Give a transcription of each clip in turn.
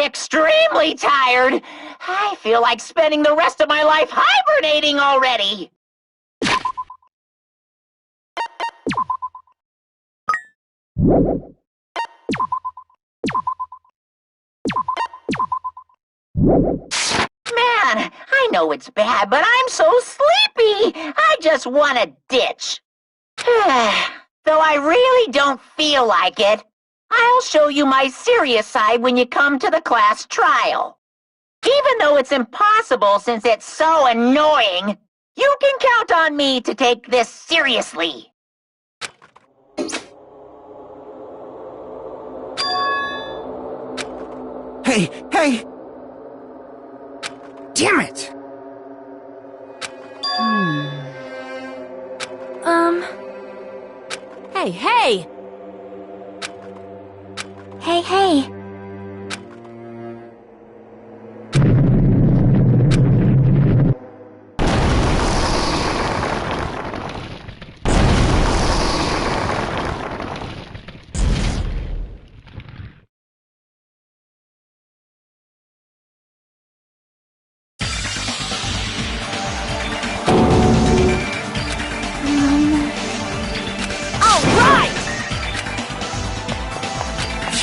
extremely tired. I feel like spending the rest of my life hibernating already. Man, I know it's bad, but I'm so sleepy. I just want to ditch. Though I really don't feel like it. I'll show you my serious side when you come to the class trial. Even though it's impossible since it's so annoying, you can count on me to take this seriously. Hey! Damn it! Hey! Hey!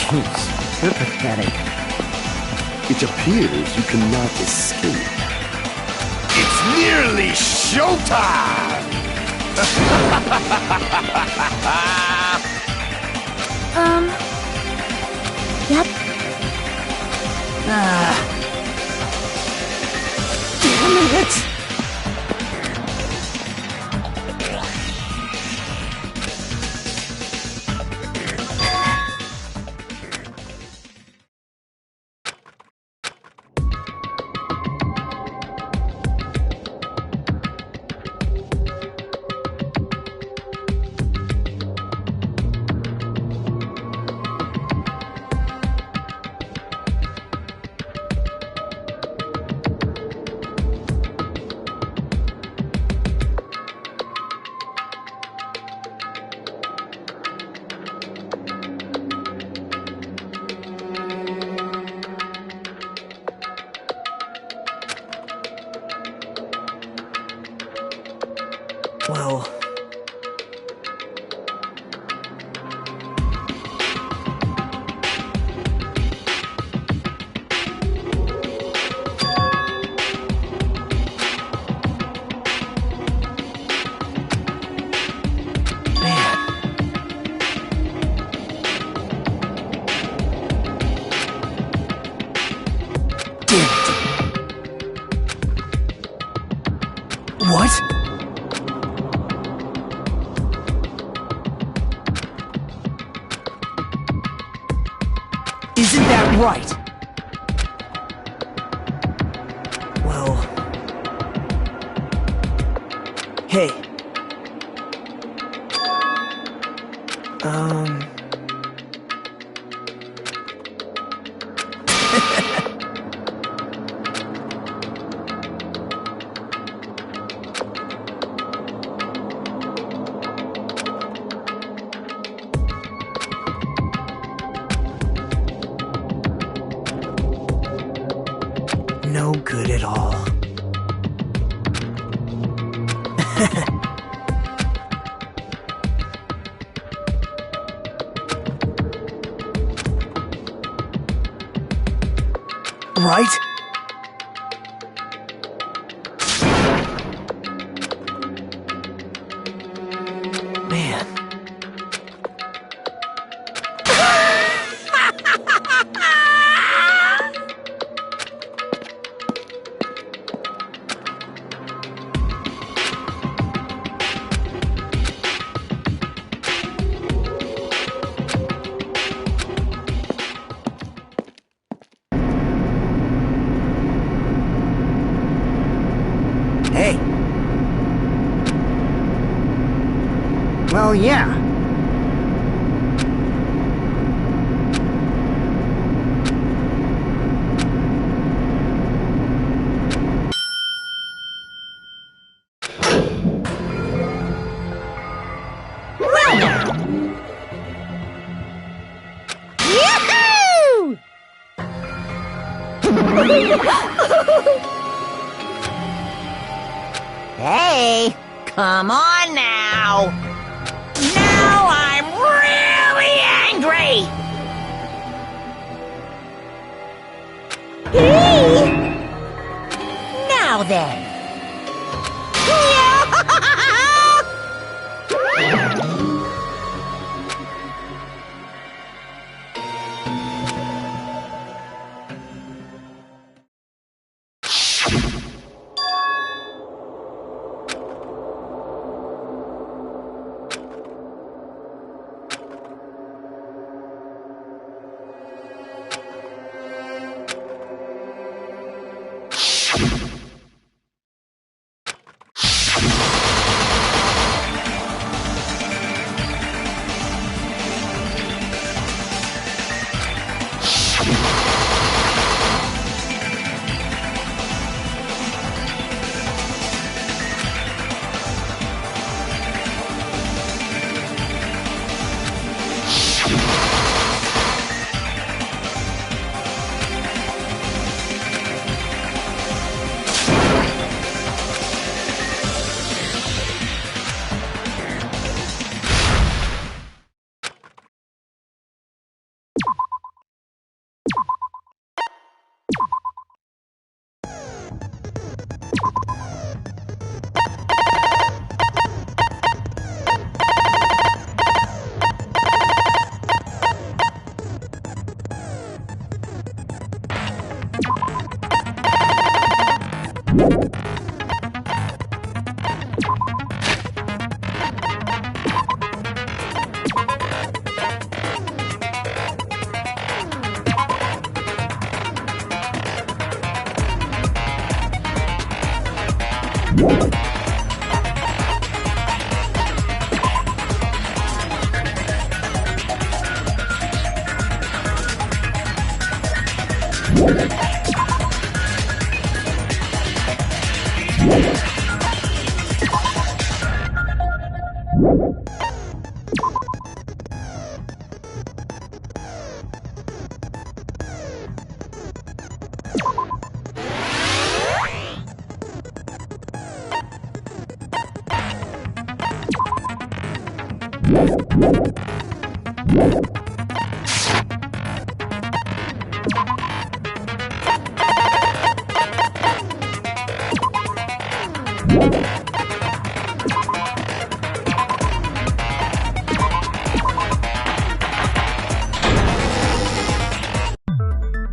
Jeez, you're pathetic. It appears you cannot escape. It's nearly showtime! Yep. Damn it! Well... What? Isn't that right? Well... Hey. No good at all. Right? Man. Hey. Well, yeah. Yahoo! Hey, come on now. Now I'm really angry. Hey! Now then.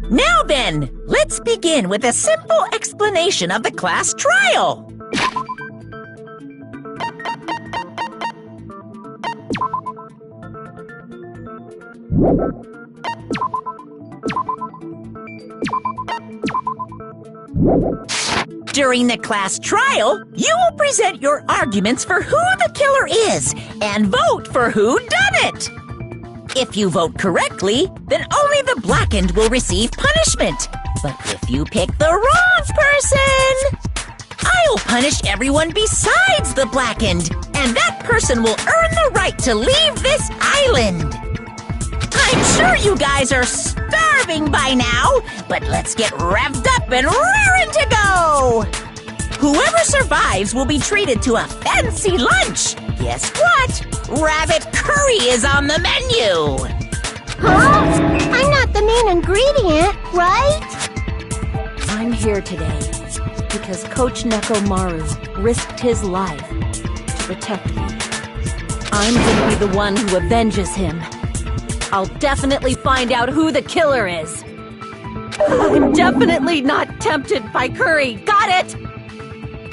Now then, let's begin with a simple explanation of the class trial. During the class trial, you will present your arguments for who the killer is and vote for who done it. If you vote correctly, then only the blackened will receive punishment. But if you pick the wrong person, I'll punish everyone besides the blackened, and that person will earn the right to leave this island. I'm sure you guys are starving by now, but let's get revved up and raring to go! Whoever survives will be treated to a fancy lunch. Guess what? Rabbit curry is on the menu! Huh? I'm not the main ingredient, right? I'm here today because Coach Nekomaru risked his life to protect me. I'm gonna be the one who avenges him. I'll definitely find out who the killer is. I'm definitely not tempted by curry. Got it?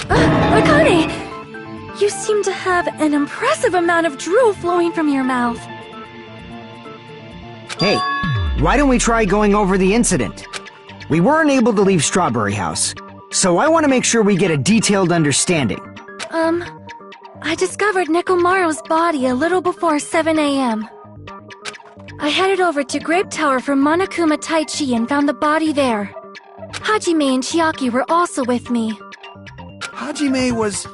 Akane! You seem to have an impressive amount of drool flowing from your mouth. Hey, why don't we try going over the incident? We weren't able to leave Strawberry House, so I want to make sure we get a detailed understanding. I discovered Nekomaru's body a little before 7 a.m. I headed over to Grape Tower for Monokuma Taichi and found the body there. Hajime and Chiaki were also with me. Hajime was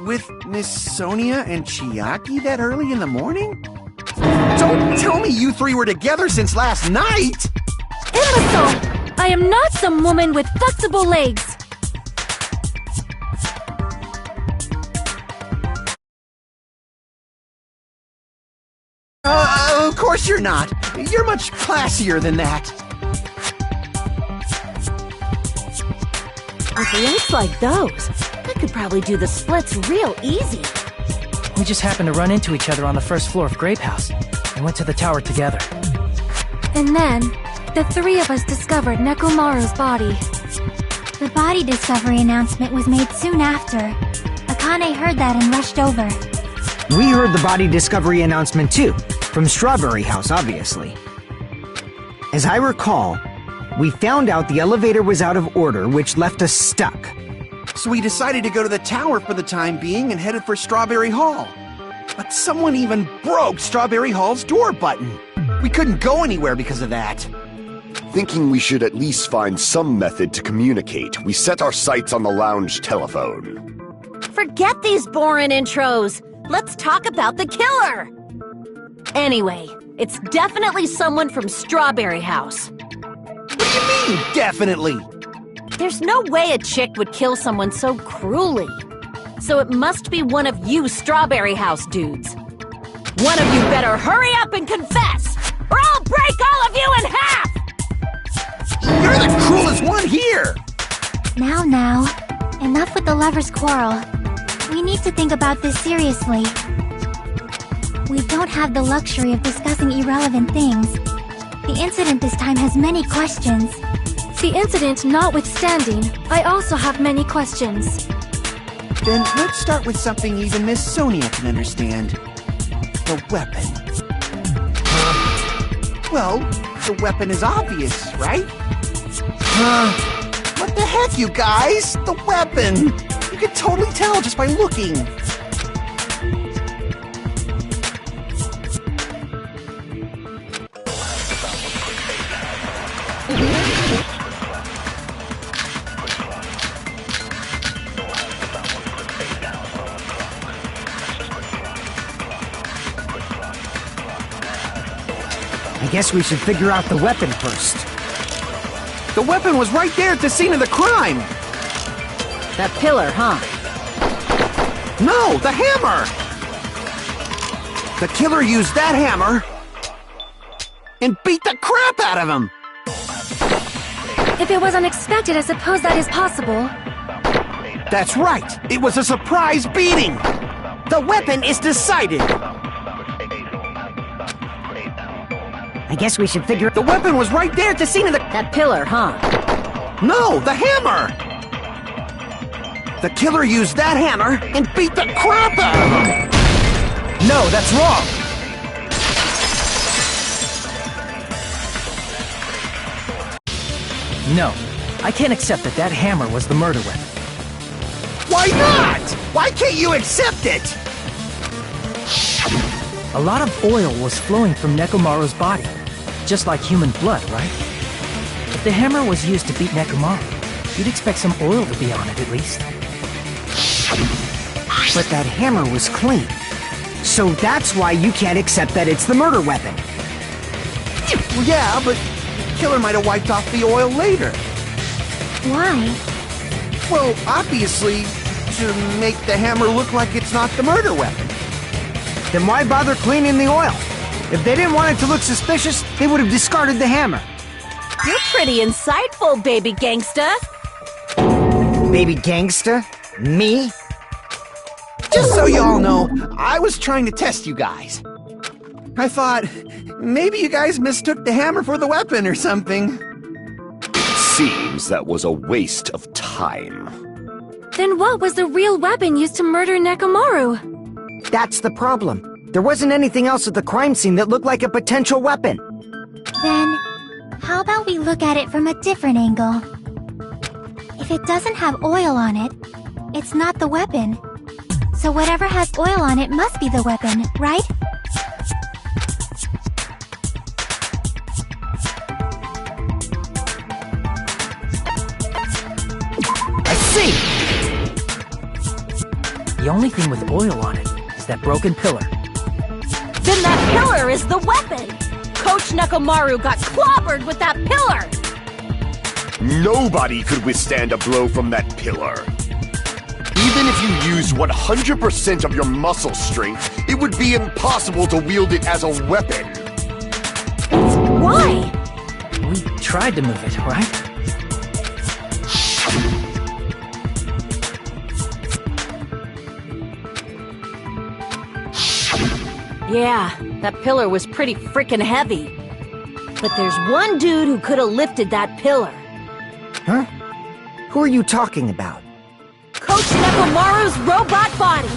with Miss Sonia and Chiaki that early in the morning? Don't tell me you three were together since last night! Imbecile! I am not some woman with flexible legs. Of course you're not. You're much classier than that. With legs like those, I could probably do the splits real easy. We just happened to run into each other on the first floor of Grape House and went to the tower together. And then, the three of us discovered Nekomaru's body. The body discovery announcement was made soon after. Akane heard that and rushed over. We heard the body discovery announcement too, from Strawberry House, obviously. As I recall, we found out the elevator was out of order, which left us stuck. So we decided to go to the tower for the time being and headed for Strawberry Hall. But someone even broke Strawberry Hall's door button. We couldn't go anywhere because of that. Thinking we should at least find some method to communicate, we set our sights on the lounge telephone. Forget these boring intros. Let's talk about the killer. Anyway, it's definitely someone from Strawberry House. What do you mean, definitely? There's no way a chick would kill someone so cruelly. So it must be one of you Strawberry House dudes. One of you better hurry up and confess, or I'll break all of you in half! You're the cruelest one here! Now, enough with the lovers' quarrel. We need to think about this seriously. We don't have the luxury of discussing irrelevant things. The incident this time has many questions. The incident notwithstanding, I also have many questions. Then let's start with something even Miss Sonia can understand. The weapon. Well, the weapon is obvious, right? What the heck, you guys? The weapon! You can totally tell just by looking. I guess we should figure out the weapon first. The weapon was right there at the scene of the crime! That pillar, huh? No, the hammer! The killer used that hammer and beat the crap out of him! If it was unexpected, I suppose that is possible. That's right! It was a surprise beating! The weapon is decided! I guess we should figure... The weapon was right there at the scene of the... That pillar, huh? No, the hammer! The killer used that hammer and beat the crap out of him! No, that's wrong! No, I can't accept that that hammer was the murder weapon. Why not? Why can't you accept it? A lot of oil was flowing from Nekomaru's body, just like human blood, right? If the hammer was used to beat Nekomaru, you'd expect some oil to be on it at least. But that hammer was clean. So that's why you can't accept that it's the murder weapon. Well, yeah, but the killer might have wiped off the oil later. Why? Well, obviously, to make the hammer look like it's not the murder weapon. Then why bother cleaning the oil? If they didn't want it to look suspicious, they would have discarded the hammer. You're pretty insightful, baby gangsta. Baby gangsta? Me? Just so you all know, I was trying to test you guys. I thought, maybe you guys mistook the hammer for the weapon or something. Seems that was a waste of time. Then what was the real weapon used to murder Nekomaru? That's the problem. There wasn't anything else at the crime scene that looked like a potential weapon. Then, how about we look at it from a different angle? If it doesn't have oil on it, it's not the weapon. So whatever has oil on it must be the weapon, right? I see! The only thing with oil on it is that broken pillar. Then that pillar is the weapon! Coach Nekomaru got clobbered with that pillar! Nobody could withstand a blow from that pillar. Even if you used 100% of your muscle strength, it would be impossible to wield it as a weapon. Why? We tried to move it, right? Yeah, that pillar was pretty frickin' heavy. But there's one dude who could have lifted that pillar. Huh? Who are you talking about? Coach Nekomaru's robot body!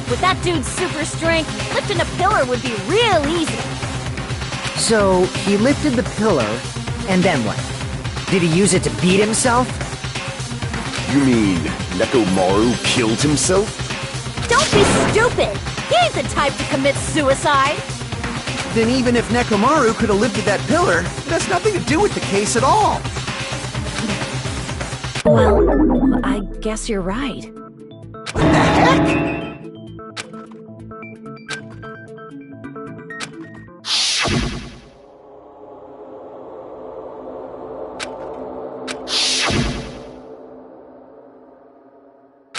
With that dude's super strength, lifting a pillar would be real easy. So, he lifted the pillar, and then what? Did he use it to beat himself? You mean Nekomaru killed himself? Don't be stupid! He ain't the type to commit suicide! Then even if Nekomaru could have lifted that pillar, it has nothing to do with the case at all. Well, I guess you're right. What the heck?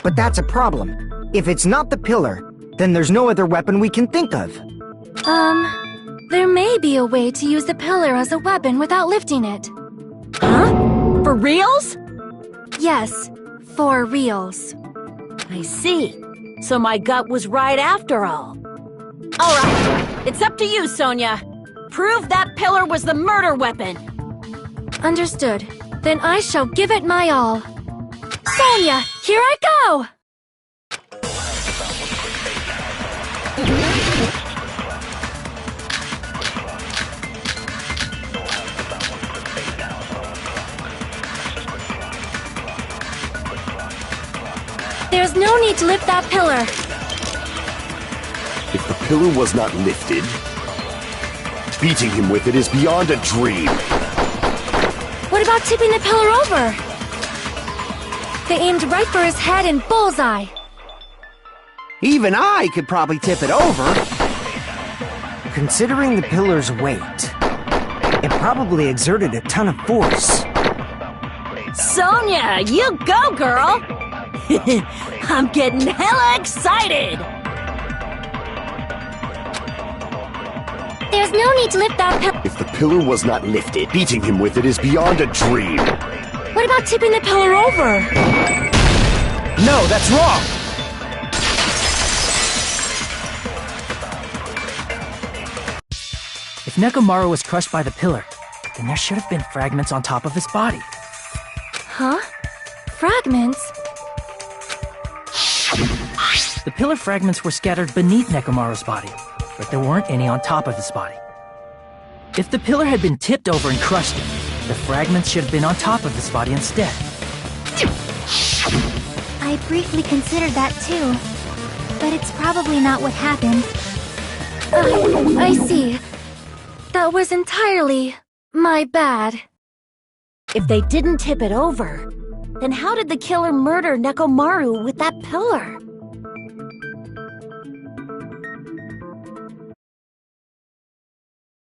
But that's a problem. If it's not the pillar, then there's no other weapon we can think of. There may be a way to use the pillar as a weapon without lifting it. Huh? For reals? Yes, for reals. I see. So my gut was right after all. Alright, it's up to you, Sonia. Prove that pillar was the murder weapon. Understood. Then I shall give it my all. Sonia, here I go! There's no need to lift that pillar. If the pillar was not lifted, beating him with it is beyond a dream. What about tipping the pillar over? They aimed right for his head and bullseye. Even I could probably tip it over. Considering the pillar's weight, it probably exerted a ton of force. Sonia, you go, girl! I'm getting hella excited! There's no need to lift that pillar. If the pillar was not lifted, beating him with it is beyond a dream. What about tipping the pillar over? No, that's wrong! If Nekomaru was crushed by the pillar, then there should have been fragments on top of his body. Huh? Fragments? The pillar fragments were scattered beneath Nekomaru's body, but there weren't any on top of his body. If the pillar had been tipped over and crushed him, the fragments should have been on top of his body instead. I briefly considered that too, but it's probably not what happened. I see. That was entirely my bad. If they didn't tip it over, then how did the killer murder Nekomaru with that pillar?